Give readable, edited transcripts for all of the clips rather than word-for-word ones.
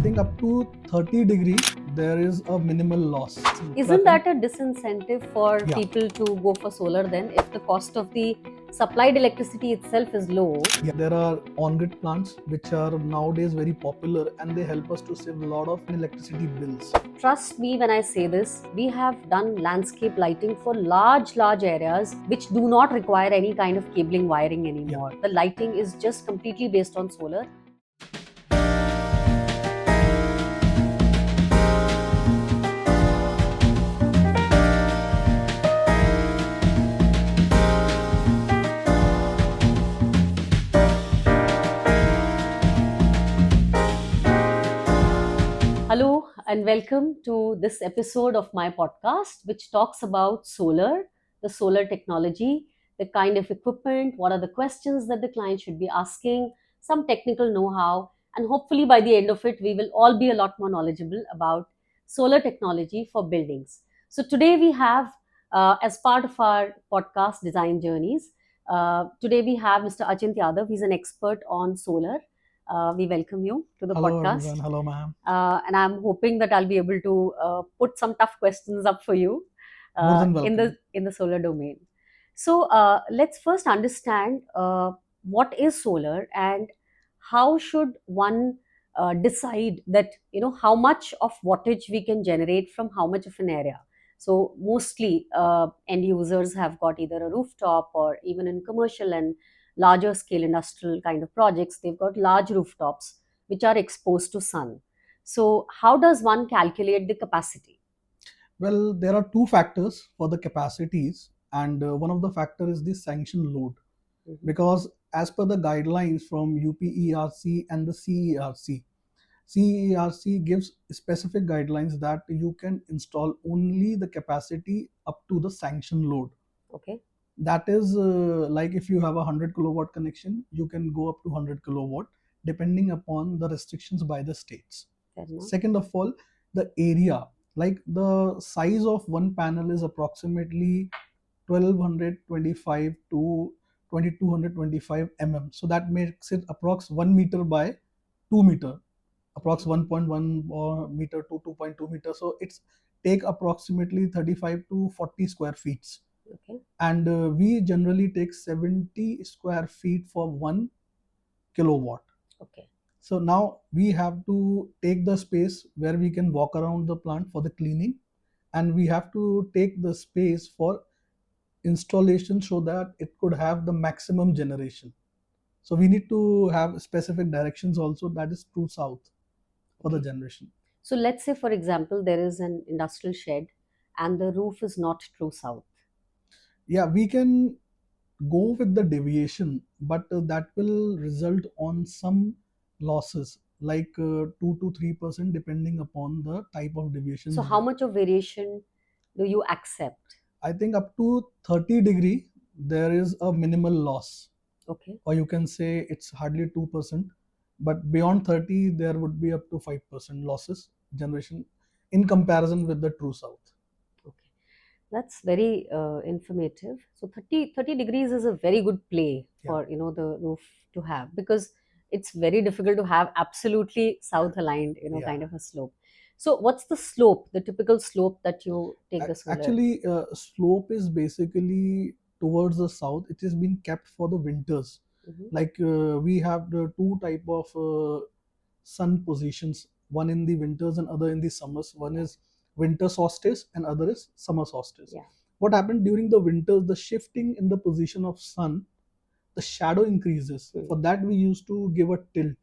think up to 30 degree there is a minimal loss. Isn't that a disincentive for Yeah. people to go for solar then, if the cost of the supplied electricity itself is low? Yeah, there are on-grid plants which are nowadays very popular and they help us to save a lot of electricity bills. Trust me when I say this, we have done landscape lighting for large areas which do not require any kind of cabling wiring anymore. The lighting is just completely based on solar. Hello and welcome to this episode of my podcast, which talks about solar, the solar technology, the kind of equipment, what are the questions that the client should be asking, some technical know how, and hopefully by the end of it, we will all be a lot more knowledgeable about solar technology for buildings. So today we have, as part of our podcast design journeys, today we have Mr. Achint Yadav. He's an expert on solar. We welcome you to the Hello podcast. everyone, hello ma'am. And I'm hoping that I'll be able to put some tough questions up for you More than in welcome. the solar domain. So let's first understand what is solar and how should one decide that how much of wattage we can generate from how much of an area. So mostly end users have got either a rooftop, or even in commercial and larger scale industrial kind of projects, they've got large rooftops which are exposed to sun. So, how does one calculate the capacity? Well, there are two factors for the capacities, and one of the factor is the sanction load. Mhm. Because as per the guidelines from UPERC and the CERC gives specific guidelines that you can install only the capacity up to the sanction load. Okay. That is like if you have a 100 kilowatt connection, you can go up to 100 kilowatt depending upon the restrictions by the states. Second of all, the area, like the size of one panel is approximately 1225 to 2225 mm. So that makes it approx 1 meter by 2 meter, approx 1.1 meter to 2.2 meter. So it's take approximately 35 to 40 square feet. Okay. And we generally take 70 square feet for 1 kilowatt. Okay. So now we have to take the space where we can walk around the plant for the cleaning, and we have to take the space for installation so that it could have the maximum generation. So we need to have specific directions also, that is true south for the generation. So let's say, for example, there is an industrial shed and the roof is not true south. Yeah, we can go with the deviation, but that will result on some losses like 2 to 3% depending upon the type of deviation. So how much of variation do you accept? I think up to 30 degree there is a minimal loss. Okay. Or you can say it's hardly 2%, but beyond 30 there would be up to 5% losses generation in comparison with the true south. Okay. That's very informative. So 30 degrees is a very good play for the roof to have, because it's very difficult to have absolutely south aligned kind of a slope. So what's the slope, the typical slope that you take the solar? Actually, slope is basically towards the south. It has been kept for the winters. Like we have the two type of sun positions, one in the winters and other in the summers. One is winter solstice and other is summer solstice. What happened during the winters, the shifting in the position of sun, the shadow increases. For that we used to give a tilt.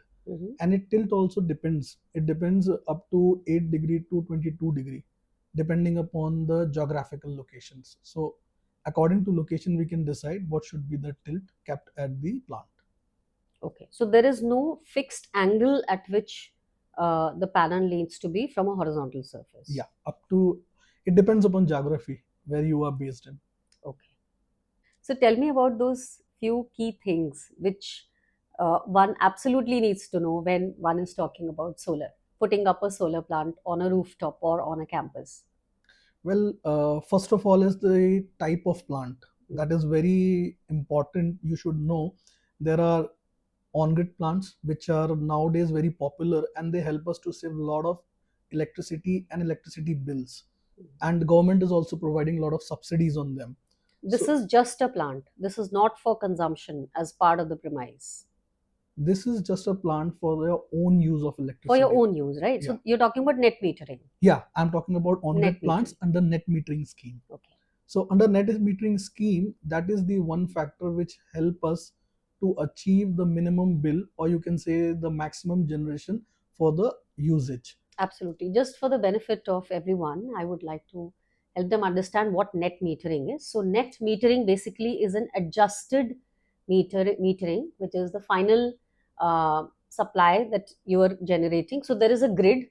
And it tilt also depends. It depends up to 8 degree to 22 degree, depending upon the geographical locations. So according to location, we can decide what should be the tilt kept at the plant. Okay, so there is no fixed angle at which the panel needs to be from a horizontal surface. Yeah, up to, it depends upon geography where you are based in. Okay. So tell me about those few key things which one absolutely needs to know when one is talking about solar, putting up a solar plant on a rooftop or on a campus. Well, first of all is the type of plant. That is very important. You should know there are on-grid plants, which are nowadays very popular, and they help us to save a lot of electricity and electricity bills. And the government is also providing a lot of subsidies on them. This So is just a plant. This is not for consumption as part of the premise. this is just a plant for your own use of For your electricity. own use, right? Yeah. So you're talking about net metering. Yeah, I'm talking about on-grid Net plants metering. under net metering scheme. Okay. So under net metering scheme, that is the one factor which help us to achieve the minimum bill, or you can say the maximum generation for the usage. Absolutely. Just for the benefit of everyone, I would like to help them understand what net metering is. So, net metering basically is an adjusted metering, which is the final supply that you are generating. So, there is a grid,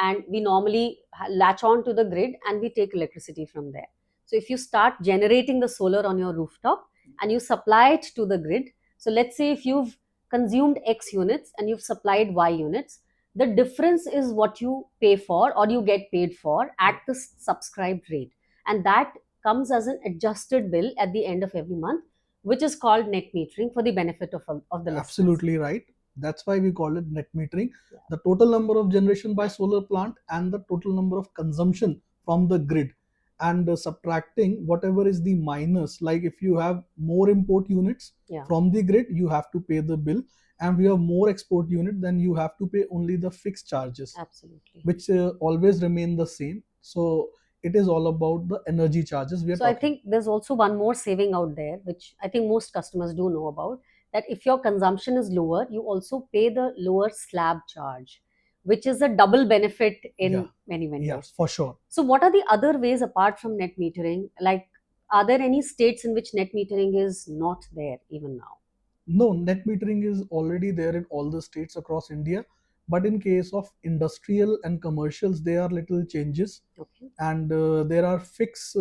and we normally latch on to the grid and we take electricity from there. So, if you start generating the solar on your rooftop and you supply it to the grid, so let's say if you've consumed X units and you've supplied Y units, the difference is what you pay for or you get paid for at the subscribed rate, and that comes as an adjusted bill at the end of every month, which is called net metering for the benefit of the listeners. Absolutely right. That's why we call it net metering. Yeah. The total number of generation by solar plant and the total number of consumption from the grid, and subtracting whatever is the minus. Like if you have more import units Yeah. from the grid, you have to pay the bill, and if you have more export unit, then you have to pay only the fixed charges, Absolutely. which always remain the same. So it is all about the energy charges we are So I talking. think there's also one more saving out there, which I think most customers do know about, that if your consumption is lower, you also pay the lower slab charge, which is a double benefit in Yeah. many ways. Yes, for sure. So what are the other ways apart from net metering? Like, are there any states in which net metering is not there even now? No, net metering is already there in all the states across India. But in case of industrial and commercials, there are little changes. Okay. And there are fixed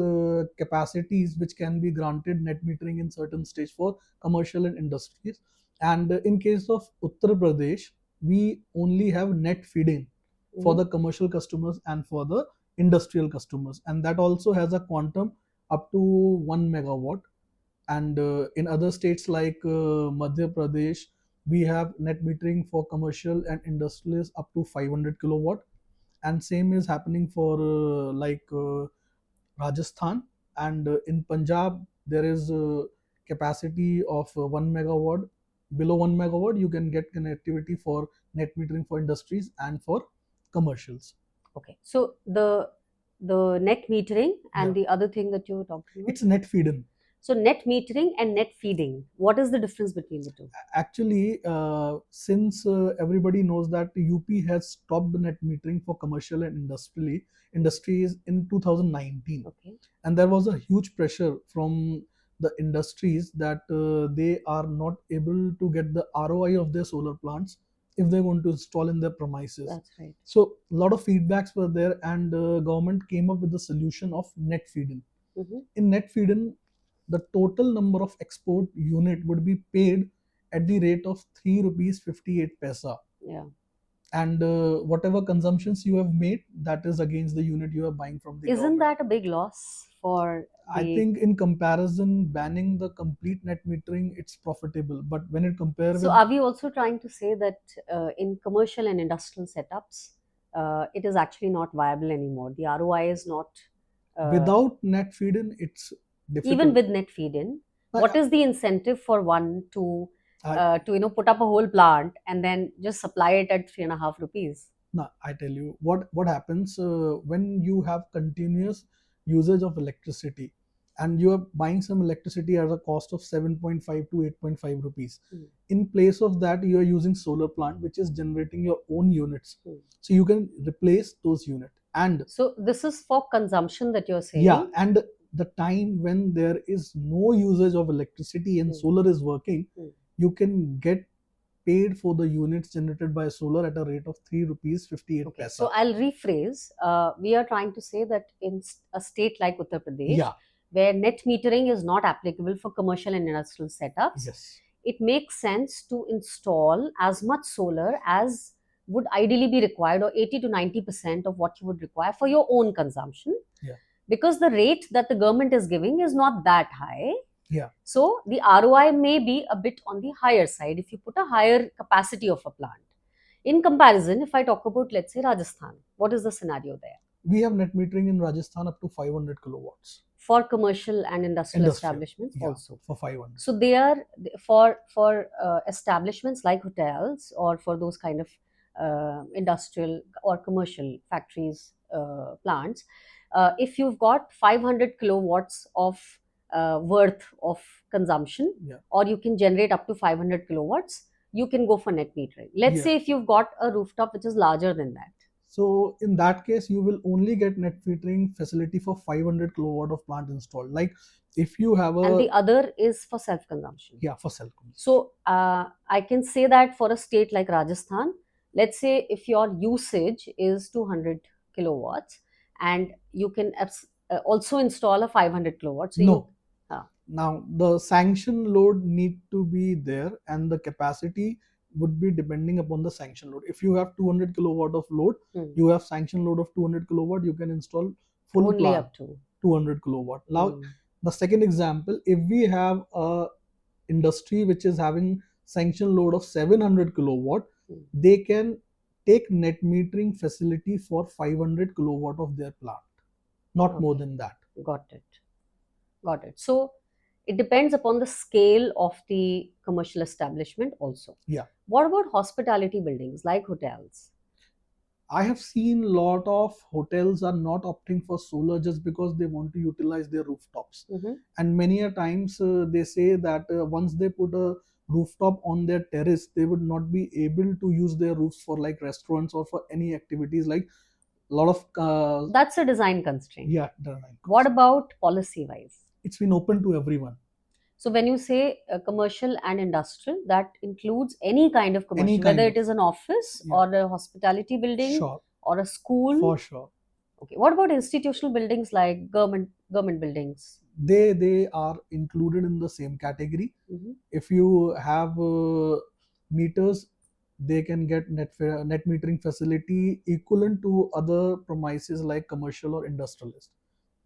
capacities which can be granted net metering in certain states for commercial and industries. And in case of Uttar Pradesh, we only have net feed-in for the commercial customers and for the industrial customers. And that also has a quantum up to 1 megawatt. And in other states like Madhya Pradesh, we have net metering for commercial and industrials up to 500 kilowatt. And same is happening for Rajasthan. And in Punjab, there is a capacity of 1 megawatt. Below 1 megawatt, you can get connectivity for net metering for industries and for commercials. Okay. So the net metering and Yeah. the other thing that you were talking about. It's net feed-in. So net metering and net feeding, what is the difference between the two? Actually, since everybody knows that UP has stopped the net metering for commercial and industries in 2019. Okay. And there was a huge pressure from the industries that they are not able to get the ROI of their solar plants if they're going to install in their premises. That's right. So a lot of feedbacks were there, and government came up with the solution of net feed-in. In net feed-in, the total number of export unit would be paid at the rate of 3 rupees 58 paisa. Yeah. And whatever consumptions you have made, that is against the unit you are buying from the Isn't government. that a big loss for I think in comparison, banning the complete net metering, it's profitable. But when it compares So with, are we also trying to say that in commercial and industrial setups, it is actually not viable anymore? The ROI is not. Without net feed-in, it's difficult. Even with net feed-in, what is the incentive for one to put up a whole plant and then just supply it at 3.5 rupees? No, I tell you what happens when you have continuous usage of electricity, and you are buying some electricity at a cost of 7.5 to 8.5 rupees. In place of that, you are using solar plant, which is generating your own units. So you can replace those units. And so this is for consumption that you're saying. Yeah, and the time when there is no usage of electricity and solar is working, you can get paid for the units generated by solar at a rate of 3 rupees 58 Okay, paisa. so I'll rephrase. We are trying to say that in a state like Uttar Pradesh, Yeah. where net metering is not applicable for commercial and industrial setups, Yes. it makes sense to install as much solar as would ideally be required, or 80 to 90% of what you would require for your own consumption. Yeah. Because the rate that the government is giving is not that high. Yeah. So the ROI may be a bit on the higher side if you put a higher capacity of a plant. In comparison, if I talk about, let's say, Rajasthan, what is the scenario there? We have net metering in Rajasthan up to 500 kilowatts. For commercial and industrial establishments Yeah, also. for 500. So they are for establishments like hotels or for those kind of industrial or commercial factories, plants. If you've got 500 kilowatts of worth of consumption, Yeah. or you can generate up to 500 kilowatts, you can go for net metering. Let's Yeah. say if you've got a rooftop which is larger than that. So in that case, you will only get net metering facility for 500 kilowatt of plant installed. Like if you have And the a other is for self consumption. yeah, for self consumption. So I can say that for a state like Rajasthan, let's say if your usage is 200 kilowatts and you can also install a 500 kilowatts. So No. uh, Now the sanction load need to be there, and the capacity would be depending upon the sanction load. If you have 200 kilowatt of load, you have sanction load of 200 kilowatt, you can install full only plant up to 200 kilowatt. Now the second example, if we have a industry which is having sanction load of 700 kilowatt, they can take net metering facility for 500 kilowatt of their plant, not more than that. Got it. Got it. So it depends upon the scale of the commercial establishment also. Yeah. What about hospitality buildings like hotels? I have seen a lot of hotels are not opting for solar just because they want to utilize their rooftops. And many a times they say that once they put a rooftop on their terrace, they would not be able to use their roofs for like restaurants or for any activities. Like a lot of that's a design constraint. Yeah, design. What about policy wise? It's been open to everyone. So when you say commercial and industrial, that includes any kind of commercial, Any kind whether of- it is an office or a hospitality building Sure, or a school. for sure. Okay. What about institutional buildings like government buildings? They are included in the same category. If you have meters, they can get net metering facility equivalent to other premises like commercial or industrialist.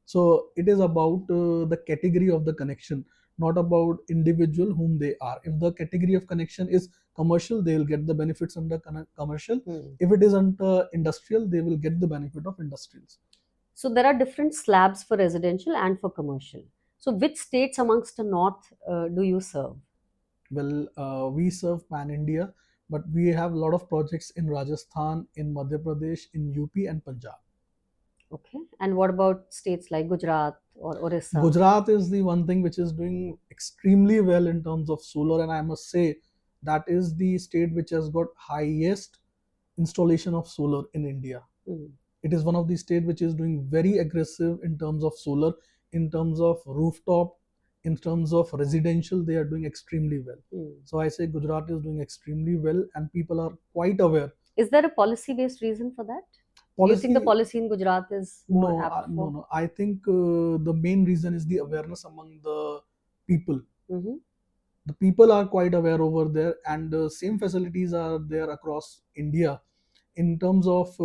So it is about the category of the connection, not about individual whom they are. If the category of connection is commercial, they will get the benefits under commercial. If it is under industrial, they will get the benefit of industrials. So there are different slabs for residential and for commercial. So which states amongst the north do you serve? Well, we serve pan India, but we have a lot of projects in Rajasthan, in Madhya Pradesh, in UP and Punjab. Okay. And what about states like Gujarat or Orissa? Gujarat is the one thing which is doing extremely well in terms of solar, and I must say that is the state which has got highest installation of solar in India. It is one of the state which is doing very aggressive in terms of solar, in terms of rooftop, in terms of residential. They are doing extremely well. So I say Gujarat is doing extremely well, and people are quite aware. Is there a policy based reason for that? Do you think the policy in Gujarat is more apt for? No. I think the main reason is the awareness among the people. The people are quite aware over there, and the same facilities are there across India in terms of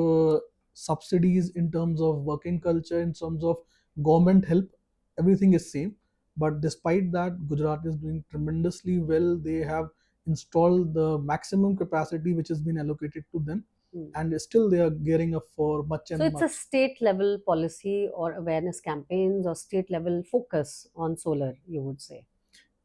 subsidies, in terms of working culture, in terms of government help. Everything is same. But despite that, Gujarat is doing tremendously well. They have installed the maximum capacity which has been allocated to them, and still they are gearing up for much and So it's much. a state level policy or awareness campaigns or state level focus on solar, you would say.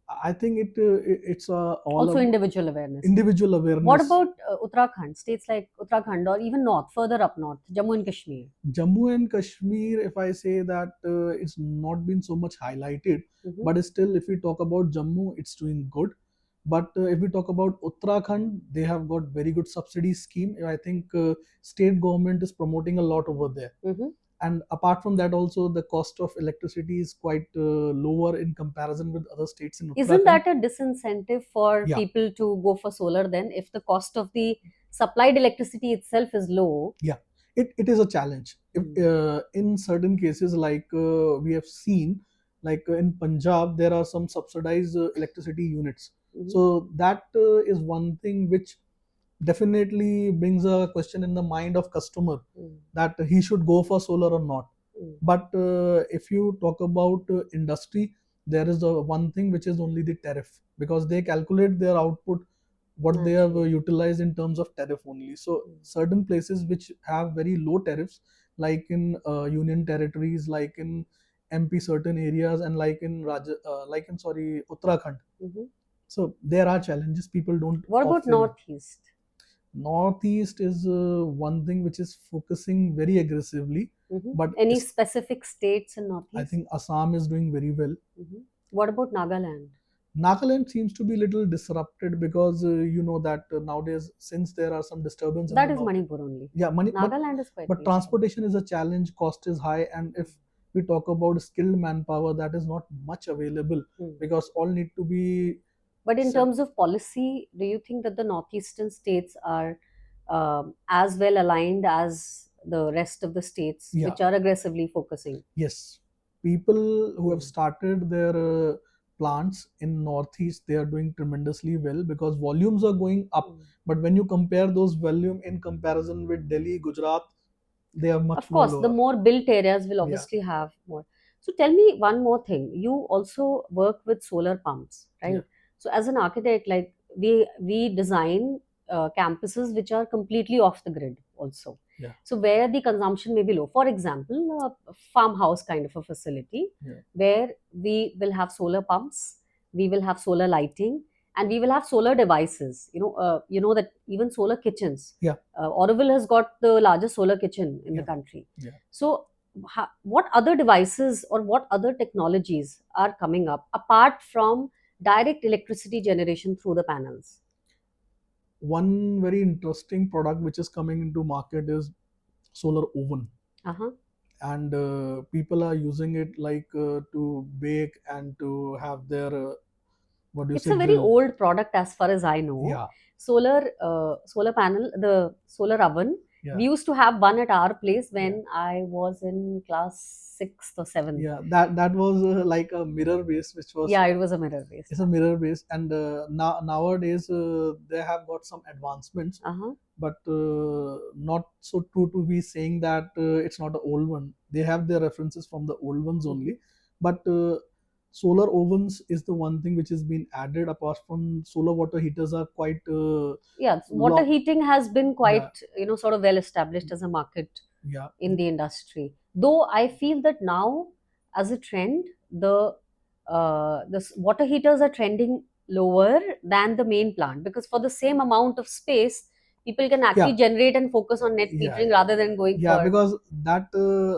I think it's all Also individual awareness. individual awareness. What about Uttarakhand, states like Uttarakhand or even north, further up north, Jammu and Kashmir? Jammu and Kashmir, if I say that it's not been so much highlighted, but still, if we talk about Jammu, it's doing good. But if we talk about Uttarakhand, they have got very good subsidy scheme. I think state government is promoting a lot over there. And apart from that, also the cost of electricity is quite lower in comparison with other states in Uttarakhand. Isn't that a disincentive for people to go for solar then, if the cost of the supplied electricity itself is low? Yeah, it is a challenge. If, in certain cases, like we have seen, like in Punjab, there are some subsidized electricity units. So that is one thing which definitely brings a question in the mind of customer that he should go for solar or not. But if you talk about industry, there is the one thing which is only the tariff, because they calculate their output, what they have Actually. utilized in terms of tariff only. So certain places which have very low tariffs, like in union territories, like in MP certain areas, and like in like in, sorry, Uttarakhand. Mhm. So there are challenges, people don't What about often. Northeast? Northeast is one thing which is focusing very aggressively, but Any specific states in I Northeast? think Assam is doing very well. What about Nagaland? Nagaland seems to be a little disrupted, because you know that nowadays, since there are some disturbance in the That is north. Manipur only. Yeah, money, Nagaland is quite but peaceful. transportation is a challenge, cost is high, and if we talk about skilled manpower, that is not much available, because all need to be But in set. terms of policy, do you think that the northeastern states are as well aligned as the rest of the states, Yeah, which are aggressively focusing? yes, people who have Mm. started their plants in northeast, they are doing tremendously well, because volumes are going up. But when you compare those volume in comparison with Delhi, Gujarat, they are much Of more course, the lower. more built areas will Yeah, obviously have more. So tell me one more thing. You also work with solar pumps, yeah, right? So as an architect, like we design campuses which are completely off the grid also. yeah, So where the consumption may be low. For example, a farmhouse kind of a facility yeah, where we will have solar pumps, we will have solar lighting, and we will have solar devices. You know that even solar kitchens, yeah, Auroville has got the largest solar kitchen in the yeah, country. yeah. So, what other devices or what other technologies are coming up apart from direct electricity generation through the panels? One very interesting product which is coming into market is solar oven, Uh-huh. and people are using it like to bake and to have their what do you It's say, a very grill. old product as far as I know. Yeah, Solar panel, the solar oven. yeah, We used to have one at our place yeah, when I was in class sixth or seventh. yeah. That was like a mirror base, which was, Yeah, it was a mirror based it's a one. mirror base, and nowadays they have got some advancements, Uh-huh. but not so true to be saying that it's not an old one. They have their references from the old ones only, but solar ovens is the one thing which has been added. Apart from solar water heaters are quite Yeah, water long. heating has been Yeah, quite, sort of well established as a market yeah, in the industry. Though I feel that now, as a trend, the water heaters are trending lower than the main plant, because for the same amount of space, people can yeah, actually generate and focus on net yeah, metering yeah, rather than going yeah. for. Because that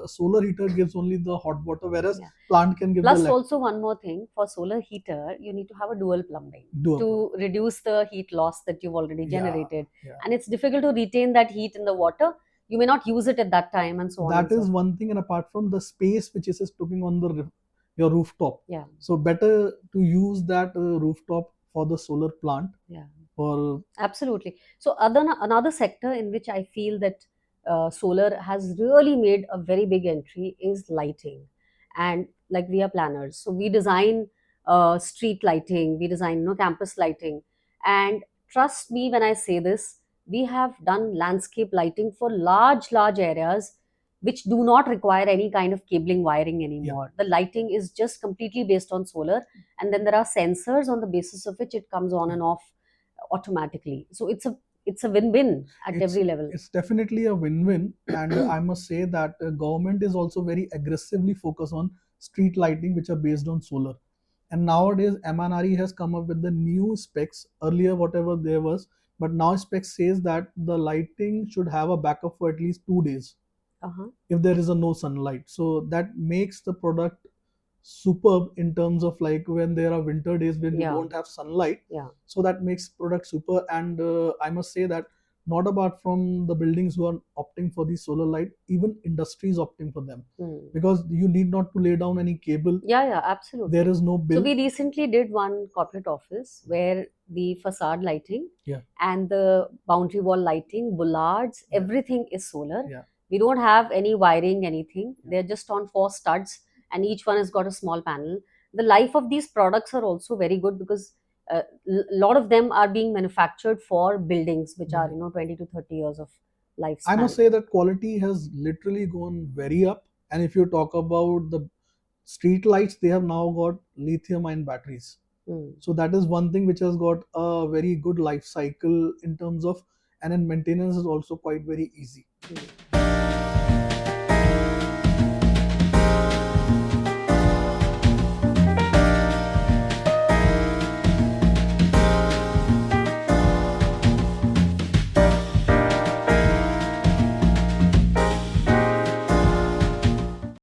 solar heater gives only the hot water, whereas Yeah. plant can give the Plus, also one more thing, for solar heater, you need to have a dual plumbing dual. to reduce the heat loss that you've already Yeah, generated. yeah. And it's difficult to retain that heat in the water. You may not use it at that time, and so on That and so is forth. one thing, and apart from the space which is taking on the your rooftop, Yeah, so better to use that rooftop for the solar plant. yeah. For Absolutely. So, another sector in which I feel that solar has really made a very big entry is lighting. And like we are planners, so we design street lighting, we design campus lighting. And trust me when I say this, we have done landscape lighting for large areas which do not require any kind of cabling wiring yeah, anymore. The lighting is just completely based on solar, and then there are sensors on the basis of which it comes on yeah, and off automatically. So it's a win-win at it's every level. it's definitely a win-win, and I must say that government is also very aggressively focused on street lighting which are based on solar. And nowadays MNRE has come up with the new specs. Earlier whatever there was, but now specs says that the lighting should have a backup for at least 2 days Uh-huh. if there is a no sunlight. So that makes the product superb in terms of like when there are winter days when you Yeah, don't have sunlight. yeah. So that makes product super. And I must say that not apart from the buildings who are opting for the solar light, even industry is opting for them, Hmm. because you need not to lay down any cable. Yeah, There absolutely. is no So bill. we recently did one corporate office where the facade lighting Yeah, and the boundary wall lighting, bollards, yeah, everything is solar. yeah, We don't have any wiring, anything. yeah. They're just on four studs, and each one has got a small panel. The life of these products are also very good because a lot of them are being manufactured for buildings which are 20 to 30 years of I must lifespan. say that quality has literally gone very up. And if you talk about the street lights, they have now got lithium ion batteries. Mm. So that is one thing which has got a very good life cycle in terms of, and then maintenance is also quite very easy. Mm.